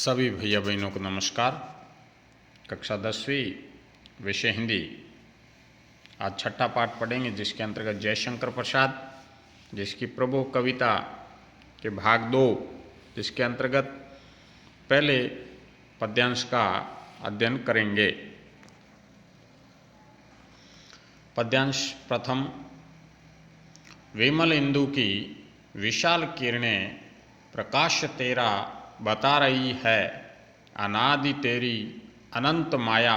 सभी भैया बहनों को नमस्कार। कक्षा 10वीं विषय हिंदी, आज छठा पाठ पढ़ेंगे जिसके अंतर्गत जयशंकर प्रसाद, जिसकी प्रभु कविता के भाग 2, जिसके अंतर्गत पहले पद्यांश का अध्ययन करेंगे। पद्यांश प्रथम। विमल इंदु की विशाल किरणें प्रकाश तेरा बता रही है, अनादि तेरी अनंत माया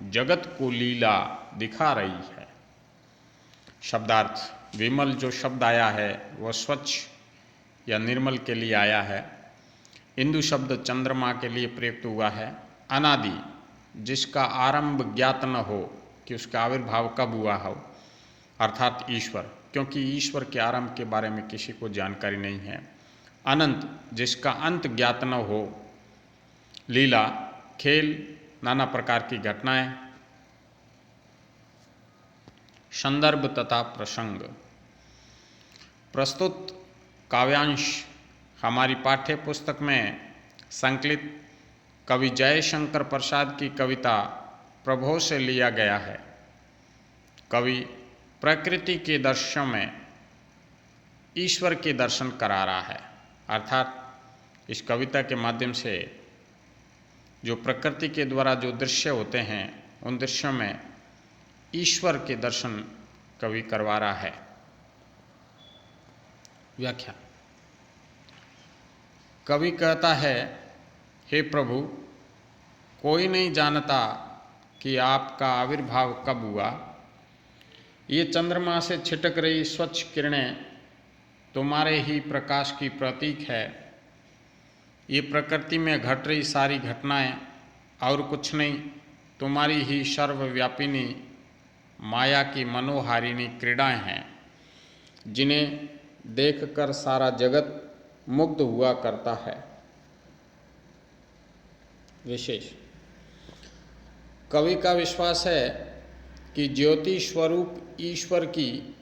जगत को लीला दिखा रही है। शब्दार्थ। विमल जो शब्द आया है वह स्वच्छ या निर्मल के लिए आया है। इंदु शब्द चंद्रमा के लिए प्रयुक्त हुआ है। अनादि जिसका आरंभ ज्ञात न हो कि उसका आविर्भाव कब हुआ हो, अर्थात ईश्वर, क्योंकि ईश्वर के आरंभ के बारे में किसी को जानकारी नहीं है। अनंत जिसका अंत ज्ञात न हो। लीला खेल, नाना प्रकार की घटनाएं। संदर्भ तथा प्रसंग। प्रस्तुत काव्यांश हमारी पाठ्य पुस्तक में संकलित कवि जयशंकर प्रसाद की कविता प्रभो से लिया गया है। कवि प्रकृति के दृश्यों में ईश्वर के दर्शन करा रहा है, अर्थात इस कविता के माध्यम से जो प्रकृति के द्वारा जो दृश्य होते हैं उन दृश्यों में ईश्वर के दर्शन कवि करवा रहा है। व्याख्या। कवि कहता है, हे प्रभु, कोई नहीं जानता कि आपका आविर्भाव कब हुआ। ये चंद्रमा से छिटक रही स्वच्छ किरणें तुम्हारे ही प्रकाश की प्रतीक है। ये प्रकृति में घट रही सारी घटनाएं और कुछ नहीं, तुम्हारी ही सर्वव्यापिनी माया की मनोहारिणी क्रीड़ाएं हैं, जिन्हें देखकर सारा जगत मुग्ध हुआ करता है। विशेष। कवि का विश्वास है कि ज्योति स्वरूप ईश्वर की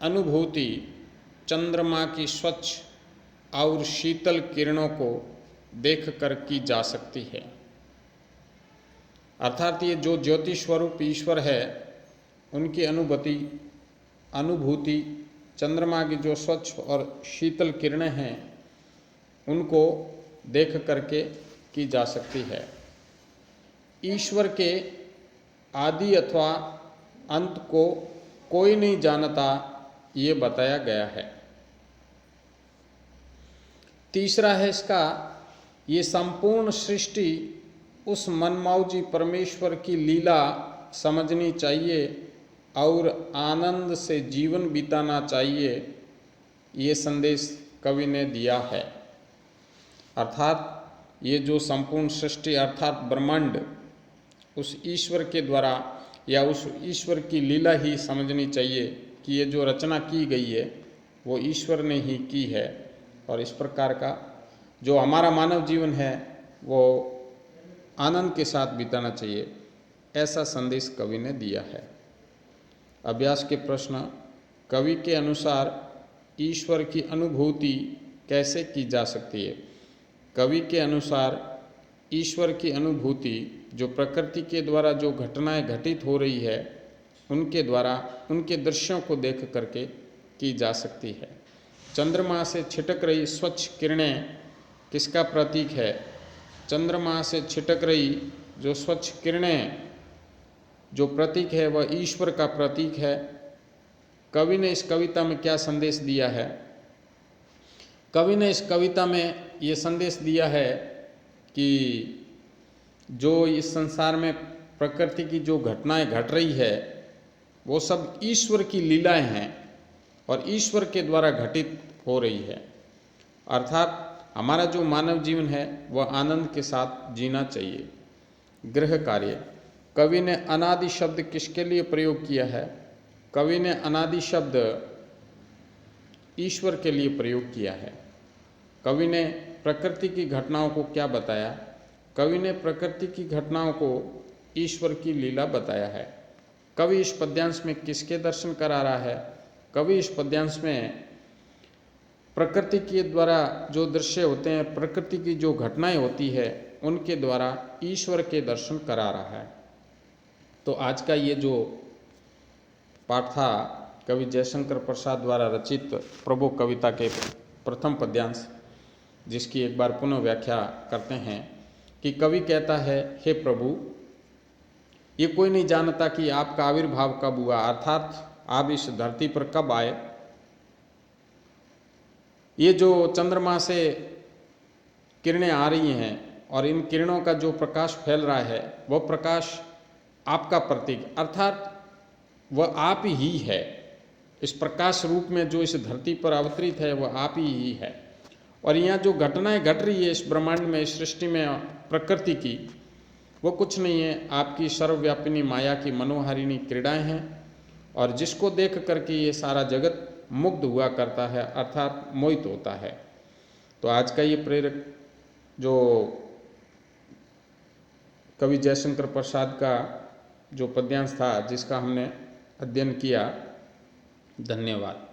अनुभूति चंद्रमा की स्वच्छ और शीतल किरणों को देखकर की जा सकती है। अर्थात ये जो ज्योति स्वरूप ईश्वर है उनकी अनुभूति चंद्रमा की जो स्वच्छ और शीतल किरणें हैं उनको देख करके की जा सकती है। ईश्वर के आदि अथवा अंत को कोई नहीं जानता, ये बताया गया है। तीसरा है इसका, ये संपूर्ण सृष्टि उस मनमौजी परमेश्वर की लीला समझनी चाहिए और आनंद से जीवन बिताना चाहिए, ये संदेश कवि ने दिया है। अर्थात ये जो संपूर्ण सृष्टि अर्थात ब्रह्मांड उस ईश्वर के द्वारा या उस ईश्वर की लीला ही समझनी चाहिए कि ये जो रचना की गई है वो ईश्वर ने ही की है, और इस प्रकार का जो हमारा मानव जीवन है वो आनंद के साथ बिताना चाहिए, ऐसा संदेश कवि ने दिया है। अभ्यास के प्रश्न। कवि के अनुसार ईश्वर की अनुभूति कैसे की जा सकती है? कवि के अनुसार ईश्वर की अनुभूति जो प्रकृति के द्वारा जो घटनाएं घटित हो रही है उनके द्वारा उनके दृश्यों को देख करके की जा सकती है। चंद्रमा से छिटक रही स्वच्छ किरणें किसका प्रतीक है? चंद्रमा से छिटक रही जो स्वच्छ किरणें जो प्रतीक है वह ईश्वर का प्रतीक है। कवि ने इस कविता में क्या संदेश दिया है? कवि ने इस कविता में ये संदेश दिया है कि जो इस संसार में प्रकृति की जो घटनाएं घट रही है वो सब ईश्वर की लीलाएं हैं और ईश्वर के द्वारा घटित हो रही है। अर्थात हमारा जो मानव जीवन है वह आनंद के साथ जीना चाहिए। गृह कार्य। कवि ने अनादि शब्द किसके लिए प्रयोग किया है? कवि ने अनादि शब्द ईश्वर के लिए प्रयोग किया है। कवि ने प्रकृति की घटनाओं को क्या बताया? कवि ने प्रकृति की घटनाओं को ईश्वर की लीला बताया है। कवि इस पद्यांश में किसके दर्शन करा रहा है? कवि इस पद्यांश में प्रकृति के द्वारा जो दृश्य होते हैं, प्रकृति की जो घटनाएं होती है, उनके द्वारा ईश्वर के दर्शन करा रहा है। तो आज का ये जो पाठ था कवि जयशंकर प्रसाद द्वारा रचित प्रभु कविता के प्रथम पद्यांश, जिसकी एक बार पुनः व्याख्या करते हैं कि कवि कहता है, हे प्रभु, ये कोई नहीं जानता कि आपका आविर्भाव कब हुआ, अर्थात आप इस धरती पर कब आए। ये जो चंद्रमा से किरणें आ रही हैं और इन किरणों का जो प्रकाश फैल रहा है, वह प्रकाश आपका प्रतीक अर्थात वह आप ही है। इस प्रकाश रूप में जो इस धरती पर अवतरित है वह आप ही है। और यहाँ जो घटनाएं घट रही है इस ब्रह्मांड में, इस सृष्टि में प्रकृति की, वो कुछ नहीं है, आपकी सर्वव्यापिनी माया की मनोहारिणी क्रीड़ाएं हैं। और जिसको देख करके ये सारा जगत मुग्ध हुआ करता है, अर्थात मोहित होता है। तो आज का ये प्रेरक जो कवि जयशंकर प्रसाद का जो पद्यांश था, जिसका हमने अध्ययन किया, धन्यवाद।